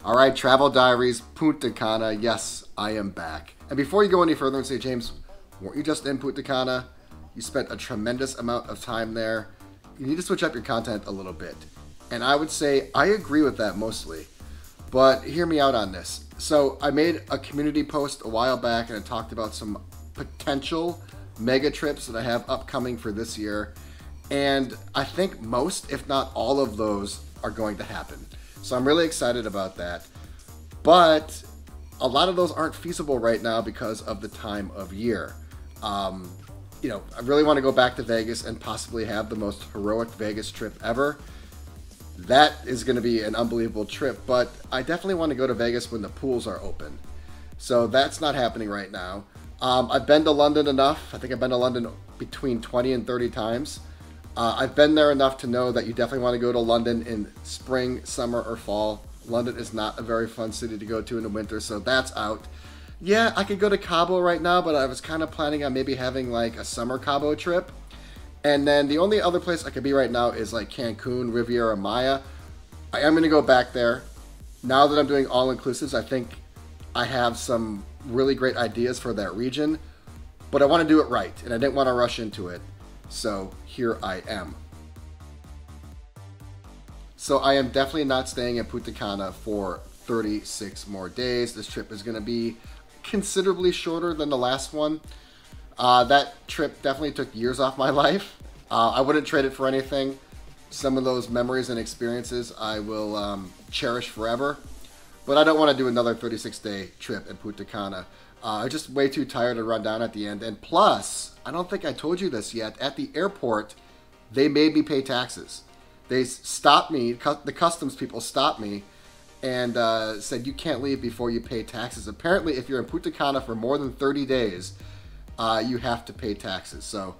All right, Travel Diaries, Punta Cana. Yes, I am back. And before you go any further and say, James, weren't you just in Punta Cana? You spent a tremendous amount of time there. You need to switch up your content a little bit. And I would say I agree with that mostly. But hear me out on this. So I made a community post a while back and I talked about some potential mega trips that I have upcoming for this year. And I think most, if not all of those, are going to happen. So I'm really excited about that. But a lot of those aren't feasible right now because of the time of year. You know, I really want to go back to Vegas and possibly have the most heroic Vegas trip ever. That is going to be an unbelievable trip, but I definitely want to go to Vegas when the pools are open. So that's not happening right now. I've been to London enough. I think I've been to London between 20 and 30 times. I've been there enough to know that you definitely want to go to London in spring, summer, or fall. London is not a very fun city to go to in the winter, so that's out. Yeah, I could go to Cabo right now, but I was kind of planning on maybe having like a summer Cabo trip. And then the only other place I could be right now is like Cancun, Riviera Maya. I am going to go back there. Now that I'm doing all-inclusives, I think I have some really great ideas for that region, but I want to do it right, and I didn't want to rush into it. So here I am. So I am definitely not staying in Punta Cana for 36 more days. This trip is going to be considerably shorter than the last one. That trip definitely took years off my life. I wouldn't trade it for anything. Some of those memories and experiences I will cherish forever. But I don't want to do another 36-day trip in Punta Cana. I'm just way too tired to run down at the end. And plus, I don't think I told you this yet, at the airport, they made me pay taxes. They stopped me, the customs people stopped me, and said you can't leave before you pay taxes. Apparently, if you're in Punta Cana for more than 30 days, you have to pay taxes. So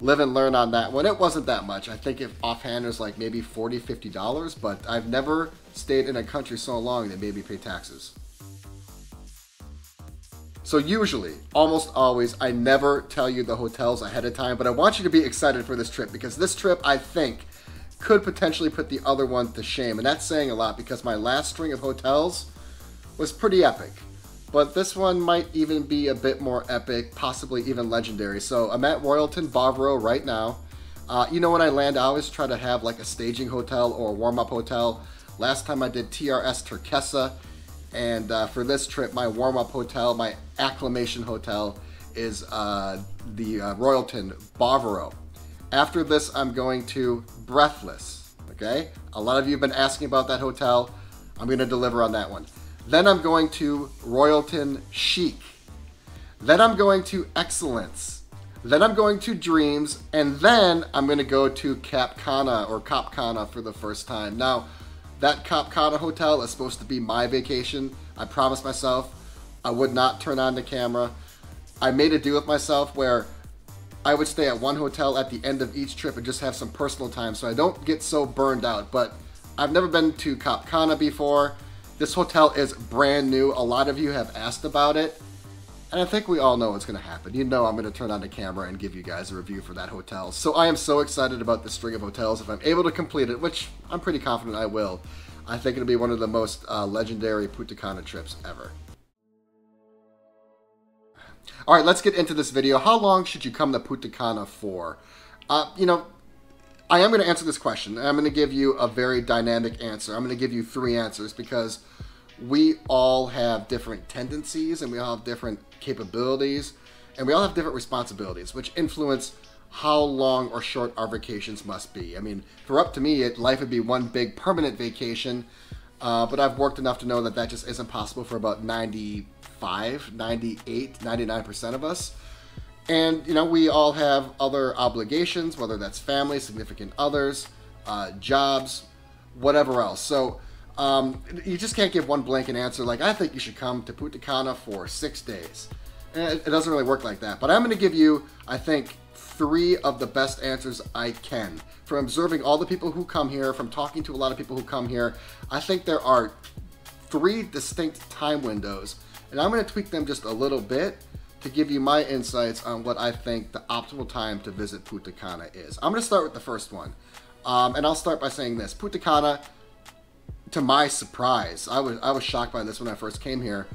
live and learn on that one. It wasn't that much. I think if offhand it was like maybe $40, $50, but I've never stayed in a country so long that made me pay taxes. So usually, almost always, I never tell you the hotels ahead of time, but I want you to be excited for this trip because this trip, I think, could potentially put the other one to shame. And that's saying a lot because my last string of hotels was pretty epic. But this one might even be a bit more epic, possibly even legendary. So I'm at Royalton, Bavaro right now. You know, when I land, I always try to have like a staging hotel or a warm-up hotel. Last time I did TRS Turquesa. And for this trip, my warm-up hotel, my acclimation hotel is the Royalton, Bavaro. After this, I'm going to Breathless, okay? A lot of you have been asking about that hotel. I'm going to deliver on that one. Then I'm going to Royalton Chic. Then I'm going to Excellence. Then I'm going to Dreams. And then I'm going to go to Cap Cana or Cap Cana for the first time. Now, that Cap Cana hotel is supposed to be my vacation. I promised myself I would not turn on the camera. I made a deal with myself where I would stay at one hotel at the end of each trip and just have some personal time so I don't get so burned out. But I've never been to Cap Cana before. This hotel is brand new. A lot of you have asked about it. And I think we all know what's going to happen. You know I'm going to turn on the camera and give you guys a review for that hotel. So I am so excited about this string of hotels. If I'm able to complete it, which I'm pretty confident I will, I think it'll be one of the most legendary Punta Cana trips ever. All right, let's get into this video. How long should you come to Punta Cana for? You know, I am going to answer this question, and I'm going to give you a very dynamic answer. I'm going to give you 3 answers because we all have different tendencies, and we all have different capabilities, and we all have different responsibilities, which influence how long or short our vacations must be. I mean, for up to me, life would be one big permanent vacation, but I've worked enough to know that that just isn't possible for about 95, 98, 99% of us. And, you know, we all have other obligations, whether that's family, significant others, jobs, whatever else. So you just can't give one blanket answer like, I think you should come to Punta Cana for 6 days. And it doesn't really work like that. But I'm going to give you, I think, 3 of the best answers I can. From observing all the people who come here, from talking to a lot of people who come here, I think there are 3 distinct time windows. And I'm going to tweak them just a little bit to give you my insights on what I think the optimal time to visit Punta Cana is. I'm going to start with the first one. And I'll start by saying this. Punta Cana, to my surprise, I was shocked by this when I first came here,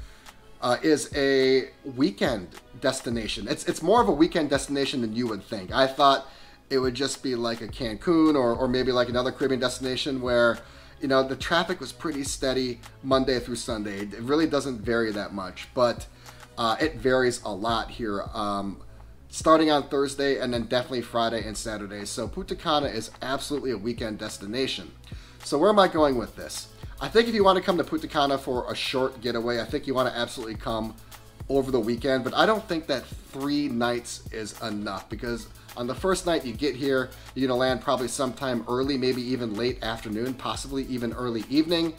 is a weekend destination. It's more of a weekend destination than you would think. I thought it would just be like a Cancun or maybe like another Caribbean destination where, you know, the traffic was pretty steady Monday through Sunday. It really doesn't vary that much, but it varies a lot here. Starting on Thursday and then definitely Friday and Saturday. So Punta Cana is absolutely a weekend destination. So where am I going with this? I think if you want to come to Punta Cana for a short getaway, I think you want to absolutely come over the weekend, but I don't think that 3 nights is enough, because on the first night you get here, you're going to land probably sometime early, maybe even late afternoon, possibly even early evening,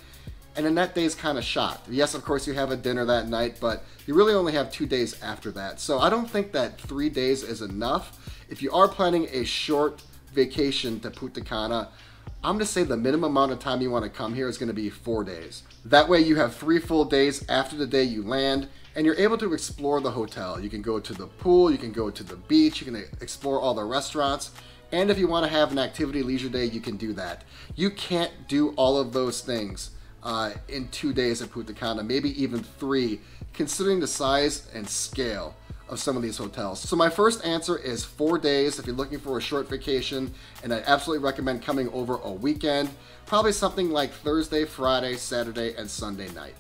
and then that day's kind of shot. Yes, of course you have a dinner that night, but you really only have 2 days after that. So I don't think that 3 days is enough. If you are planning a short vacation to Punta Cana, I'm going to say the minimum amount of time you want to come here is going to be 4 days. That way you have 3 full days after the day you land, and you're able to explore the hotel. You can go to the pool, you can go to the beach, you can explore all the restaurants, and if you want to have an activity leisure day, you can do that. You can't do all of those things in 2 days at Punta Cana, maybe even 3, considering the size and scale of some of these hotels. So my first answer is 4 days if you're looking for a short vacation, and I absolutely recommend coming over a weekend, probably something like Thursday, Friday, Saturday, and Sunday night.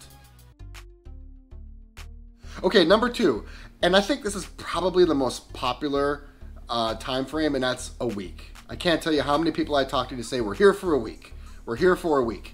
Okay, number 2, and I think this is probably the most popular time frame, and that's a week. I can't tell you how many people I talk to say we're here for a week. We're here for a week.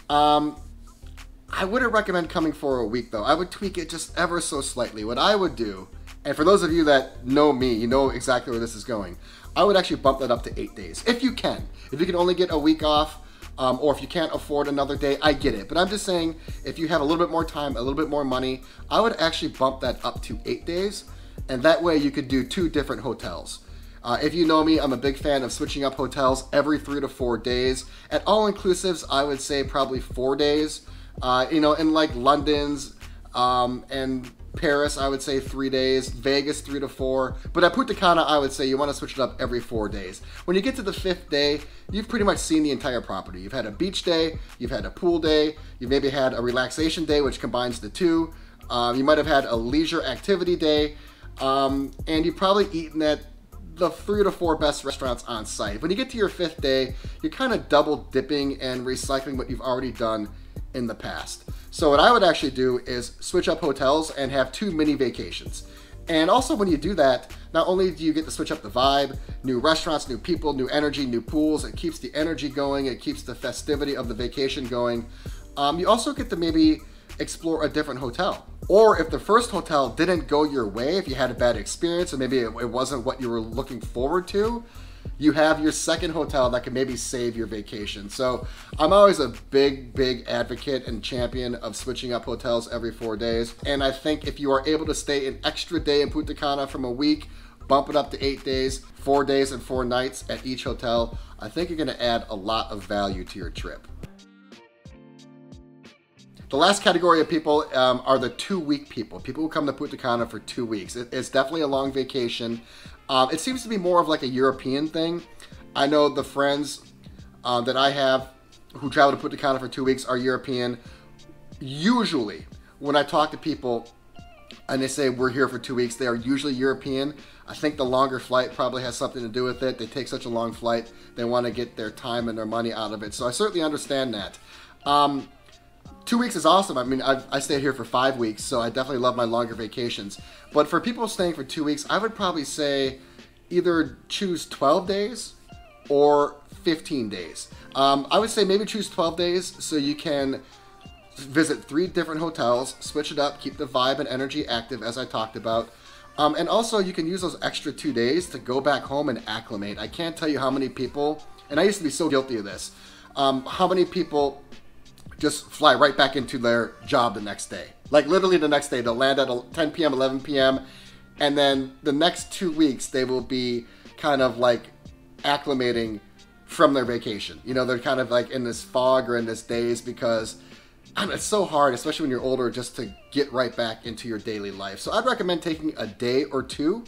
I wouldn't recommend coming for a week though. I would tweak it just ever so slightly. What I would do, and for those of you that know me, you know exactly where this is going, I would actually bump that up to 8 days, if you can. If you can only get a week off, or if you can't afford another day, I get it. But I'm just saying, if you have a little bit more time, a little bit more money, I would actually bump that up to 8 days, and that way you could do 2 different hotels. If you know me, I'm a big fan of switching up hotels every 3 to 4 days. At all-inclusives, I would say probably 4 days. You know, in like London's and Paris, I would say 3 days. Vegas, 3 to 4. But at Punta Cana, I would say you want to switch it up every 4 days. When you get to the 5th day, you've pretty much seen the entire property. You've had a beach day, you've had a pool day, you've maybe had a relaxation day, which combines the 2. You might have had a leisure activity day, and you've probably eaten at the 3 to 4 best restaurants on site. When you get to your 5th day, you're kind of double dipping and recycling what you've already done in the past. So what I would actually do is switch up hotels and have 2 mini vacations. And also when you do that, not only do you get to switch up the vibe, new restaurants, new people, new energy, new pools, it keeps the energy going, it keeps the festivity of the vacation going. You also get to maybe explore a different hotel. Or if the first hotel didn't go your way, if you had a bad experience or maybe it wasn't what you were looking forward to, you have your second hotel that can maybe save your vacation. So I'm always a big advocate and champion of switching up hotels every 4 days. And I think if you are able to stay an extra day in Punta Cana from a week, bump it up to 8 days, 4 days and 4 nights at each hotel, I think you're gonna add a lot of value to your trip. The last category of people are the 2-week people. People who come to Punta Cana for 2 weeks. It's definitely a long vacation. It seems to be more of like a European thing. I know the friends that I have who travel to Punta Cana for 2 weeks are European. Usually, when I talk to people and they say we're here for 2 weeks, they are usually European. I think the longer flight probably has something to do with it. They take such a long flight, they want to get their time and their money out of it. So I certainly understand that. 2 weeks is awesome. I mean, I stayed here for 5 weeks, so I definitely love my longer vacations. But for people staying for 2 weeks, I would probably say either choose 12 days or 15 days. I would say maybe choose 12 days so you can visit 3 different hotels, switch it up, keep the vibe and energy active as I talked about. And also you can use those extra 2 days to go back home and acclimate. I can't tell you how many people, and I used to be so guilty of this, how many people just fly right back into their job the next day. Like literally the next day, they'll land at 10 p.m., 11 p.m., and then the next 2 weeks, they will be kind of like acclimating from their vacation. You know, they're kind of like in this fog or in this daze because it's so hard, especially when you're older, just to get right back into your daily life. So I'd recommend taking a day or 2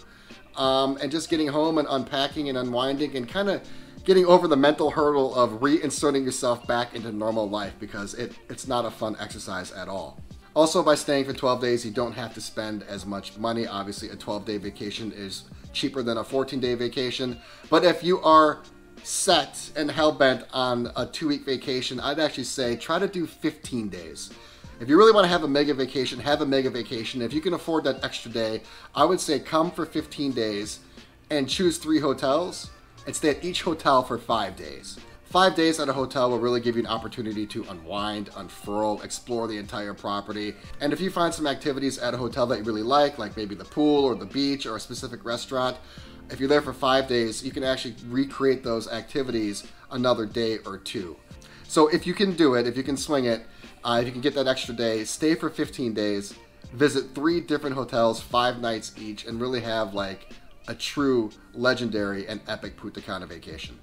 and just getting home and unpacking and unwinding and kind of getting over the mental hurdle of reinserting yourself back into normal life, because it's not a fun exercise at all. Also, by staying for 12 days, you don't have to spend as much money. Obviously, a 12-day vacation is cheaper than a 14-day vacation. But if you are set and hell-bent on a 2-week vacation, I'd actually say try to do 15 days. If you really want to have a mega vacation, have a mega vacation. If you can afford that extra day, I would say come for 15 days and choose 3 hotels and stay at each hotel for 5 days. 5 days at a hotel will really give you an opportunity to unwind, unfurl, explore the entire property. And if you find some activities at a hotel that you really like maybe the pool or the beach or a specific restaurant, if you're there for 5 days, you can actually recreate those activities another day or 2. So if you can do it, if you can swing it, if you can get that extra day, stay for 15 days, visit 3 different hotels, 5 nights each, and really have like a true legendary and epic Punta Cana vacation.